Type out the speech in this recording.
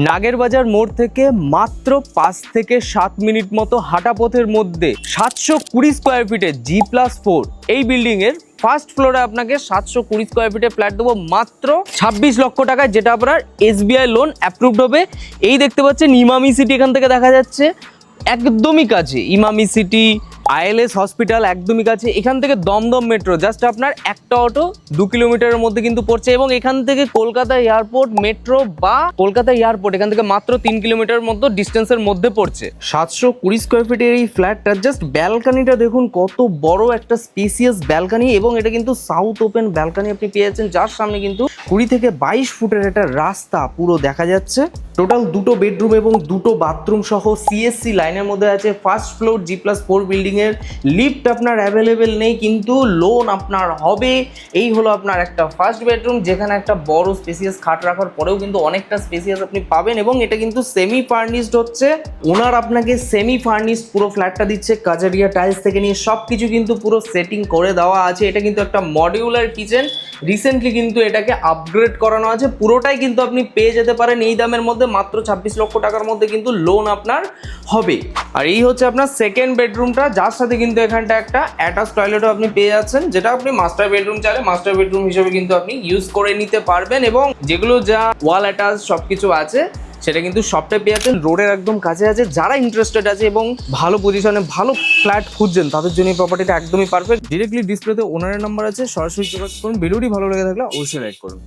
নাগেরবাজার মোড় থেকে মাত্র 5 থেকে 7 মিনিট মতো হাঁটা পথের মধ্যে 720 স্কোয়ার ফিটে G+4 এই বিল্ডিং এর ফার্স্ট ফ্লোরে আপনাকে 720 স্কোয়ার ফিটে ফ্ল্যাট দেবো মাত্র 26 লক্ষ টাকায়, যেটা আপনার SBI লোন অ্যাপ্রুভড হবে। এই দেখতে পাচ্ছেন ইমামি সিটি এখান থেকে দেখা যাচ্ছে, একদমই কাছে ইমামি সিটি, ILS হসপিটাল একদমই কাছে। এখান থেকে দমদম মেট্রো জাস্ট আপনার একটা অটো 2 কিলোমিটারের মধ্যে কিন্তু পড়ছে, এবং এখান থেকে কলকাতা এয়ারপোর্ট মেট্রো বা কলকাতা এয়ারপোর্ট এখান থেকে মাত্র 3 কিলোমিটার মতো ডিস্টেন্সের মধ্যে পড়ছে। 720 স্কোয়ার ফিটের এই ফ্ল্যাটটা জাস্ট ব্যালকানিটা দেখুন, কত বড় একটা স্পেসিয়াস ব্যালকানি, এবং এটা কিন্তু সাউথ ওপেন ব্যালকানি আপনি পেয়ে যাচ্ছেন, যার সামনে কিন্তু 20 থেকে 22 ফুটের একটা রাস্তা পুরো দেখা যাচ্ছে। টোটাল 2টো বেডরুম এবং 2টো বাথরুম সহ CSC লাইনের মধ্যে আছে। ফার্স্ট ফ্লোর G+4 বিল্ডিং এর লিফট আপনার অ্যাভেলেবেল নেই, কিন্তু লোন আপনার হবে। এই হলো আপনার একটা ফার্স্ট বেডরুম, যেখানে একটা বড় স্পেসিয়াস খাট রাখার পরেও কিন্তু অনেকটা স্পেসিয়াস আপনি পাবেন, এবং এটা কিন্তু সেমি ফার্নিশড হচ্ছে। ওনার আপনাকে সেমি ফার্নিশড পুরো ফ্ল্যাটটা দিচ্ছে, কাজারিয়া টাইলস থেকে নিয়ে সব কিছু কিন্তু পুরো সেটিং করে দেওয়া আছে। এটা কিন্তু একটা মডিউলার কিচেন, রিসেন্টলি কিন্তু এটাকে আপগ্রেড করানো আছে। পুরোটাই কিন্তু আপনি পেয়ে যেতে পারেন এই দামের মধ্যে, মাত্র 26 লক্ষ টাকার মধ্যে কিন্তু লোন আপনার হবে। আর এই হচ্ছে আপনার সেকেন্ড বেডরুমটা, যার সাথে কিন্তু এখানটা একটা অ্যাটাচ টয়লেটও আপনি পেয়ে যাচ্ছেন, যেটা আপনি মাস্টার বেডরুম চাইলে মাস্টার বেডরুম হিসেবে কিন্তু আপনি ইউজ করে নিতে পারবেন। এবং যেগুলো যা ওয়াল অ্যাটাচ সবকিছু আছে সেটা কিন্তু সবটাই পেয়ে যাচ্ছেন, রোডের একদম কাছে আছে। যারা ইন্টারেস্টেড আছে এবং ভালো পজিশনে ভালো ফ্ল্যাট খুঁজছেন, তাদের জন্য এই প্রপার্টিটা একদমই পারফেক্ট। ডিরেক্টলি ডিসপ্লেতে ওনারের নাম্বার আছে, সরাসরি যোগাযোগ করুন। ভিডিওটি ভালো লেগে থাকলে অবশ্যই লাইক করুন।